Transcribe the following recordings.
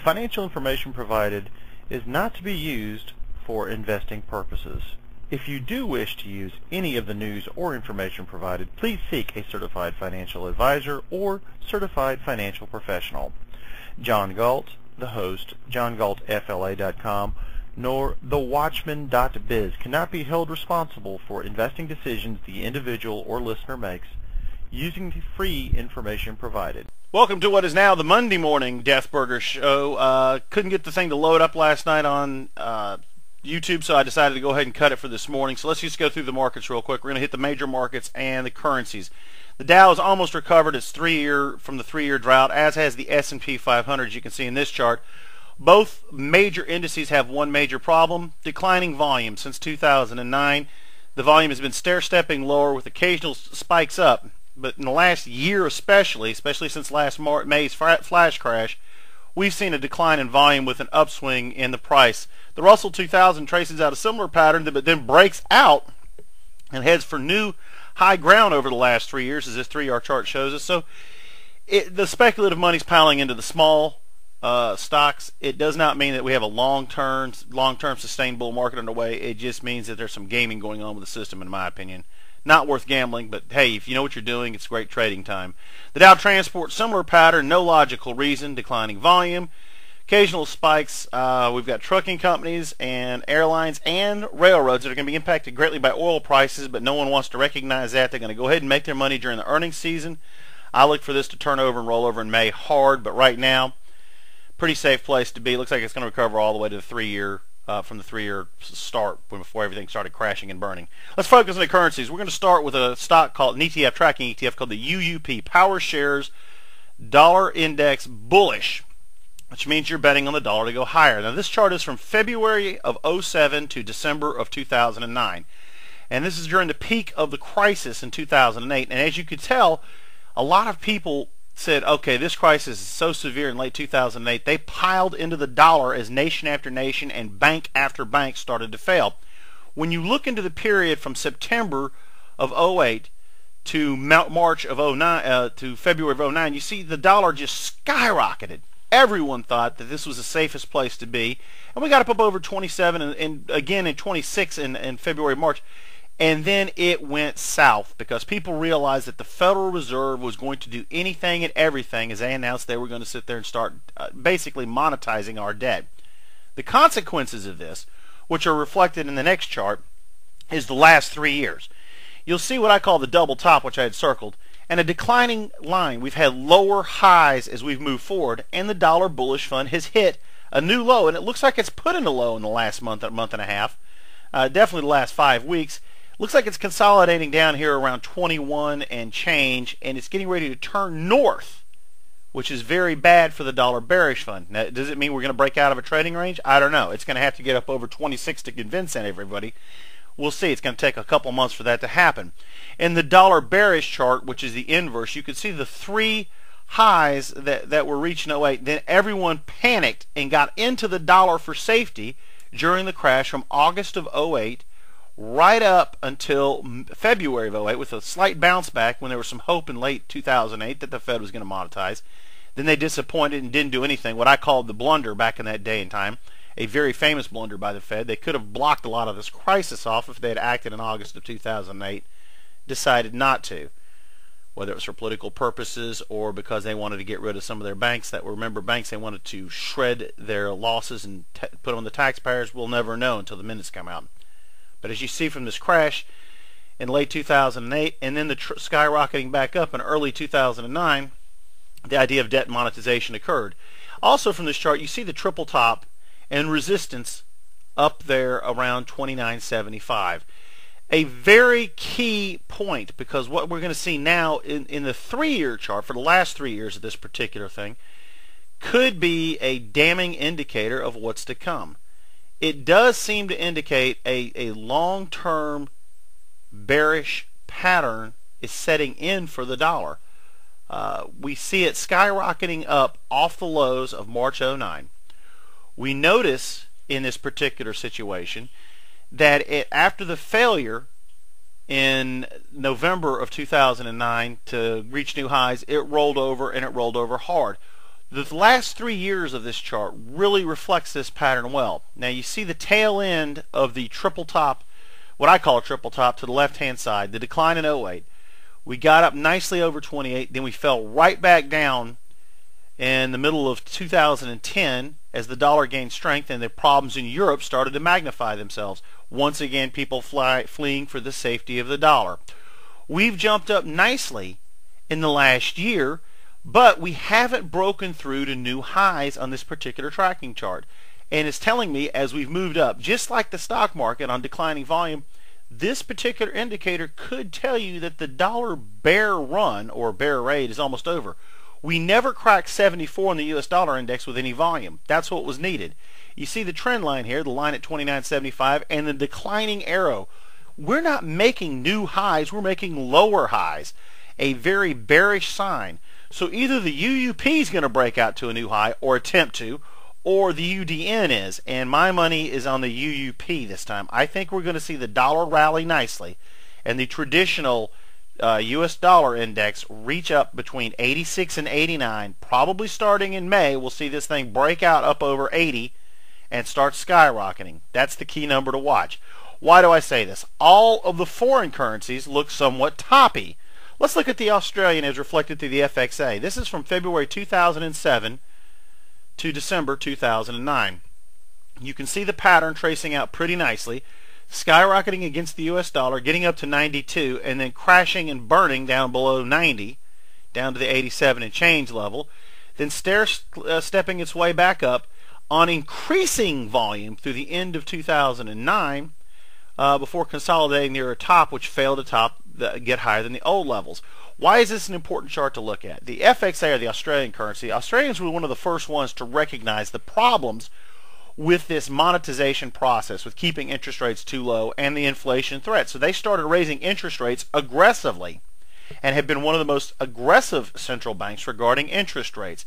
The financial information provided is not to be used for investing purposes. If you do wish to use any of the news or information provided, please seek a certified financial advisor or certified financial professional. John Galt, the host, JohnGaltFLA.com, nor TheWatchman.biz cannot be held responsible for investing decisions the individual or listener makes using the free information provided. Welcome to what is now the Monday morning Deathburger show. Couldn't get the thing to load up last night on YouTube, so I decided to go ahead and cut it for this morning. So let's just go through the markets real quick. We're going to hit the major markets and the currencies. The Dow has almost recovered its from the three-year drought, as has the S&P 500, as you can see in this chart. Both major indices have one major problem: declining volume. Since 2009, the volume has been stair-stepping lower with occasional spikes up. But in the last year especially since last May's flash crash, we've seen a decline in volume with an upswing in the price. The Russell 2000 traces out a similar pattern, but then breaks out and heads for new high ground over the last 3 years, as this 3-year chart shows us. So the speculative money's piling into the small stocks. It does not mean that we have a long-term sustainable market underway. It just means that there's some gaming going on with the system, in my opinion. Not worth gambling, but hey, if you know what you're doing, it's great trading time. The Dow Transport, similar pattern, no logical reason, declining volume, occasional spikes. We've got trucking companies and airlines and railroads that are going to be impacted greatly by oil prices, but no one wants to recognize that. They're going to go ahead and make their money during the earnings season. I look for this to turn over and roll over in May hard, but right now, pretty safe place to be. Looks like it's going to recover all the way to the 3-year from the 3-year start before everything started crashing and burning. Let's focus on the currencies. We're going to start with a stock called an ETF, tracking ETF called the UUP, Power Shares Dollar Index Bullish, which means you're betting on the dollar to go higher. Now this chart is from February of 07 to December of 2009. And this is during the peak of the crisis in 2008. And as you could tell, a lot of people said, okay, this crisis is so severe in late 2008, they piled into the dollar as nation after nation and bank after bank started to fail. When you look into the period from September of 08 to March of 09, to February of 09, you see the dollar just skyrocketed. Everyone thought that this was the safest place to be, and we got up over 27 and again in 26 in February, March. And then it went south because people realized that the Federal Reserve was going to do anything and everything, as they announced they were going to sit there and start basically monetizing our debt. The consequences of this, which are reflected in the next chart, is the last 3 years. You'll see what I call the double top, which I had circled, and a declining line. We've had lower highs as we've moved forward, and the dollar bullish fund has hit a new low, and it looks like it's put in a low in the last month and a half, definitely the last 5 weeks. Looks like it's consolidating down here around 21 and change, and it's getting ready to turn north, which is very bad for the dollar bearish fund. Now, does it mean we're going to break out of a trading range? I don't know. It's going to have to get up over 26 to convince everybody. We'll see. It's going to take a couple months for that to happen. In the dollar bearish chart, which is the inverse, you can see the 3 highs that were reached in 08. Then everyone panicked and got into the dollar for safety during the crash from August of 08 right up until February of 08, with a slight bounce back when there was some hope in late 2008 that the Fed was going to monetize. Then they disappointed and didn't do anything, what I called the blunder back in that day and time, a very famous blunder by the Fed. They could have blocked a lot of this crisis off if they had acted in August of 2008, decided not to, whether it was for political purposes or because they wanted to get rid of some of their banks that were member banks. They wanted to shred their losses and put on the taxpayers. We'll never know until the minutes come out. But as you see from this crash in late 2008 and then the skyrocketing back up in early 2009, the idea of debt monetization occurred. Also from this chart, you see the triple top and resistance up there around 29.75. A very key point, because what we're going to see now in the 3-year chart for the last 3 years of this particular thing could be a damning indicator of what's to come. It does seem to indicate a long-term bearish pattern is setting in for the dollar. We see it skyrocketing up off the lows of March 09. We notice in this particular situation that after the failure in November of 2009 to reach new highs, it rolled over, and it rolled over hard. The last 3 years of this chart really reflects this pattern well. Now you see the tail end of the triple top, what I call a triple top, to the left-hand side, the decline in '08. We got up nicely over 28, then we fell right back down in the middle of 2010 as the dollar gained strength and the problems in Europe started to magnify themselves. Once again, people fleeing for the safety of the dollar. We've jumped up nicely in the last year, but we haven't broken through to new highs on this particular tracking chart. And it's telling me as we've moved up, just like the stock market on declining volume, this particular indicator could tell you that the dollar bear run or bear raid is almost over. We never cracked 74 in the US dollar index with any volume. That's what was needed. You see the trend line here, the line at 29.75, and the declining arrow. We're not making new highs, we're making lower highs. A very bearish sign. So either the UUP is going to break out to a new high or attempt to, or the UDN is. And my money is on the UUP this time. I think we're going to see the dollar rally nicely and the traditional US dollar index reach up between 86 and 89. Probably starting in May, we'll see this thing break out up over 80 and start skyrocketing. That's the key number to watch. Why do I say this? All of the foreign currencies look somewhat toppy. Let's look at the Australian as reflected through the FXA. This is from February 2007 to December 2009. You can see the pattern tracing out pretty nicely, skyrocketing against the US dollar, getting up to 92, and then crashing and burning down below 90, down to the 87 and change level, then stepping its way back up on increasing volume through the end of 2009, before consolidating near a top which failed to get higher than the old levels. Why is this an important chart to look at? The FXA, or the Australian currency, Australians were one of the first ones to recognize the problems with this monetization process, with keeping interest rates too low and the inflation threat. So they started raising interest rates aggressively and have been one of the most aggressive central banks regarding interest rates.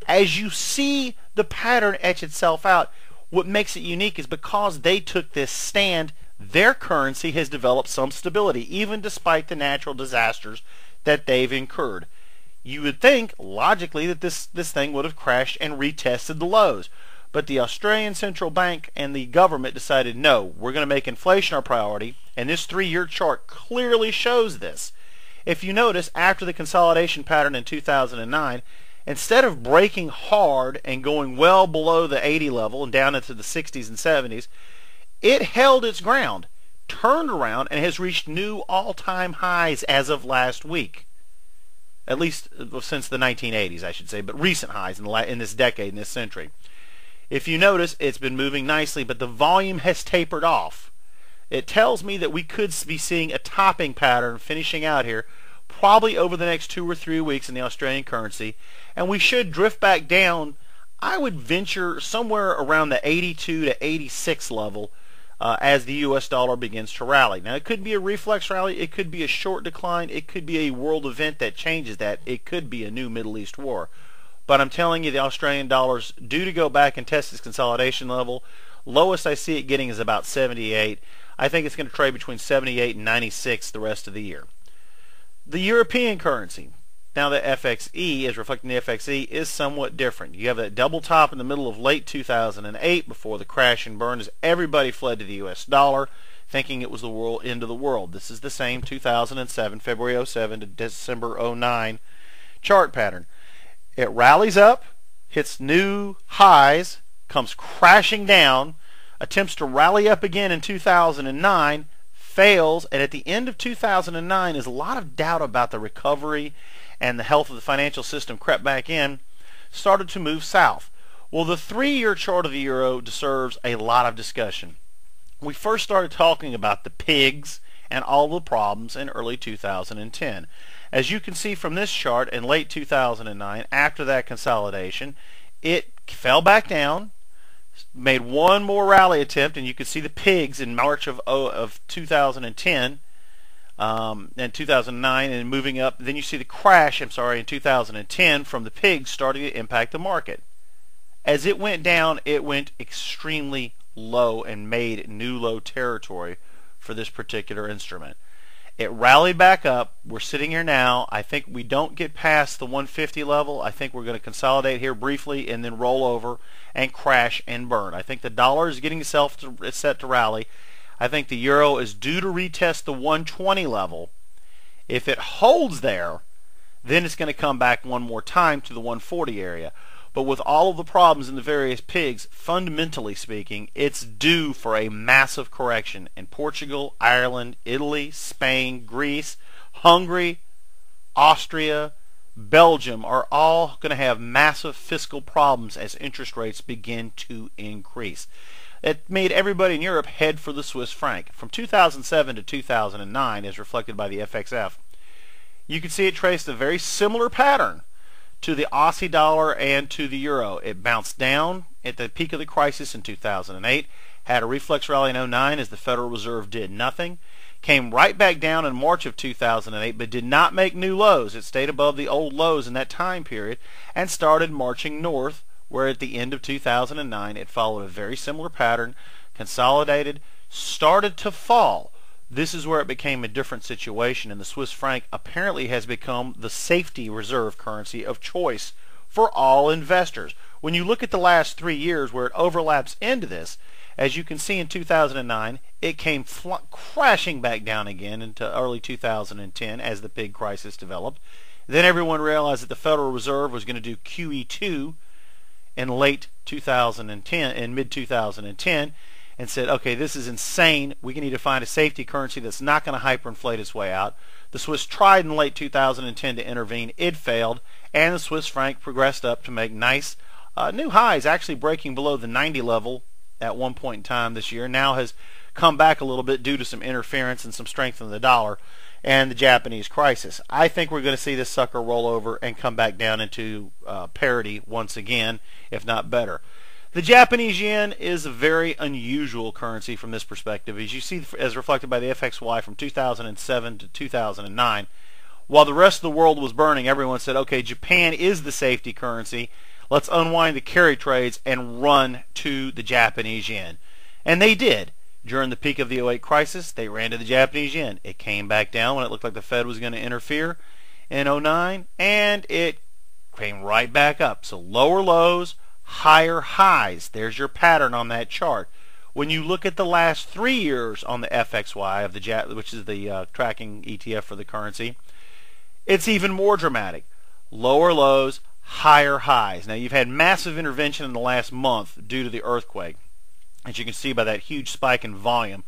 As you see the pattern etch itself out, what makes it unique is because they took this stand, their currency has developed some stability, even despite the natural disasters that they've incurred. You would think, logically, that this thing would have crashed and retested the lows. But the Australian Central Bank and the government decided, no, we're going to make inflation our priority, and this 3-year chart clearly shows this. If you notice, after the consolidation pattern in 2009, instead of breaking hard and going well below the 80 level and down into the 60s and 70s, it held its ground, turned around, and has reached new all-time highs as of last week. At least since the 1980s, I should say, but recent highs in this decade, in this century. If you notice, it's been moving nicely, but the volume has tapered off. It tells me that we could be seeing a topping pattern finishing out here, probably over the next 2 or 3 weeks in the Australian currency, and we should drift back down. I would venture somewhere around the 82 to 86 level as the US dollar begins to rally. Now, it could be a reflex rally, it could be a short decline, it could be a world event that changes that, it could be a new Middle East war. But I'm telling you, the Australian dollar's due to go back and test its consolidation level. Lowest I see it getting is about 78. I think it's going to trade between 78 and 96 the rest of the year. The European currency, now the FXE is reflecting the FXE, is somewhat different. You have that double top in the middle of late 2008 before the crash and burn as everybody fled to the US dollar, thinking it was the end of the world. This is the same 2007, February 07 to December 09 chart pattern. It rallies up, hits new highs, comes crashing down, attempts to rally up again in 2009, fails, and at the end of 2009 is a lot of doubt about the recovery and the health of the financial system crept back in, started to move south. Well, the 3-year chart of the euro deserves a lot of discussion. We first started talking about the pigs and all the problems in early 2010. As you can see from this chart, in late 2009, after that consolidation, it fell back down, made one more rally attempt, and you can see the pigs in March of 2010 and 2009 and moving up. Then you see the crash, in 2010 from the pigs starting to impact the market. As it went down, it went extremely low and made new low territory for this particular instrument. It rallied back up. We're sitting here now. I think we don't get past the 150 level. I think we're going to consolidate here briefly and then roll over and crash and burn. I think the dollar is getting itself set to rally. I think the euro is due to retest the 120 level. If it holds there, then it's going to come back one more time to the 140 area. But with all of the problems in the various pigs, fundamentally speaking, it's due for a massive correction. And Portugal, Ireland, Italy, Spain, Greece, Hungary, Austria, Belgium are all going to have massive fiscal problems as interest rates begin to increase. It made everybody in Europe head for the Swiss franc. From 2007 to 2009, as reflected by the FXF, you can see it traced a very similar pattern to the Aussie dollar and to the euro. It bounced down at the peak of the crisis in 2008, had a reflex rally in 2009 as the Federal Reserve did nothing, came right back down in March of 2008, but did not make new lows. It stayed above the old lows in that time period and started marching north, where at the end of 2009 it followed a very similar pattern, consolidated, started to fall. This is where it became a different situation, and the Swiss franc apparently has become the safety reserve currency of choice for all investors. When you look at the last 3 years where it overlaps into this, as you can see in 2009, it came crashing back down again into early 2010 as the pig crisis developed. Then everyone realized that the Federal Reserve was going to do QE2 in late 2010, in mid-2010, and said, okay, this is insane. We need to find a safety currency that's not going to hyperinflate its way out. The Swiss tried in late 2010 to intervene. It failed, and the Swiss franc progressed up to make nice new highs, actually breaking below the 90 level at one point in time this year. Now has come back a little bit due to some interference and some strength in the dollar and the Japanese crisis. I think we're going to see this sucker roll over and come back down into parity once again, if not better. The Japanese yen is a very unusual currency from this perspective. As you see, as reflected by the FXY from 2007 to 2009, while the rest of the world was burning, everyone said, okay, Japan is the safety currency. Let's unwind the carry trades and run to the Japanese yen. And they did. During the peak of the 2008 crisis, they ran to the Japanese yen. It came back down when it looked like the Fed was going to interfere in 2009, and it came right back up. So lower lows, higher highs. There's your pattern on that chart. When you look at the last 3 years on the FXY of the which is the tracking ETF for the currency, it's even more dramatic. Lower lows, higher highs. Now you've had massive intervention in the last month due to the earthquake, as you can see by that huge spike in volume.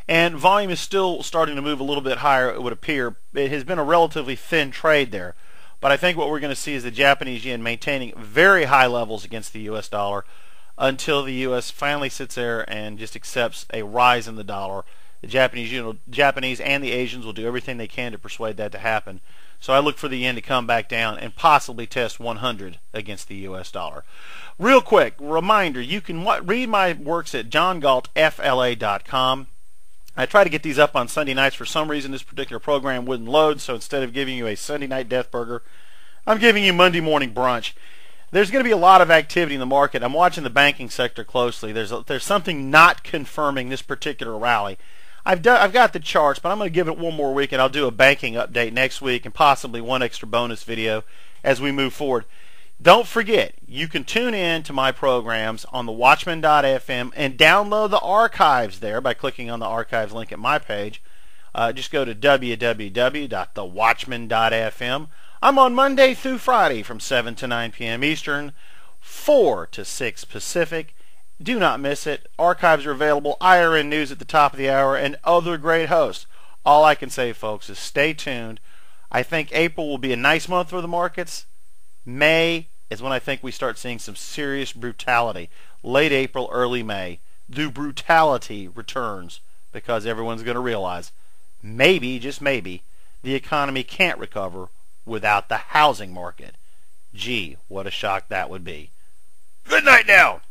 And volume is still starting to move a little bit higher, it would appear. It has been a relatively thin trade there. But I think what we're going to see is the Japanese yen maintaining very high levels against the U.S. dollar until the U.S. finally sits there and just accepts a rise in the dollar. The Japanese and the Asians will do everything they can to persuade that to happen. So I look for the yen to come back down and possibly test 100 against the U.S. dollar. Real quick, reminder, you can read my works at johngaltfla.com. I try to get these up on Sunday nights. For some reason, this particular program wouldn't load, so instead of giving you a Sunday night Deathburger, I'm giving you Monday morning brunch. There's going to be a lot of activity in the market. I'm watching the banking sector closely. There's something not confirming this particular rally. I've got the charts, but I'm going to give it one more week, and I'll do a banking update next week and possibly one extra bonus video as we move forward. Don't forget, you can tune in to my programs on the Watchman.fm and download the archives there by clicking on the archives link at my page. Just go to www.thewatchman.fm. I'm on Monday through Friday from 7 to 9 p.m. Eastern, 4 to 6 Pacific. Do not miss it. Archives are available, IRN News at the top of the hour, and other great hosts. All I can say, folks, is stay tuned. I think April will be a nice month for the markets. May is when I think we start seeing some serious brutality. Late April, early May. The brutality returns because everyone's going to realize maybe, just maybe, the economy can't recover without the housing market. Gee, what a shock that would be. Good night now.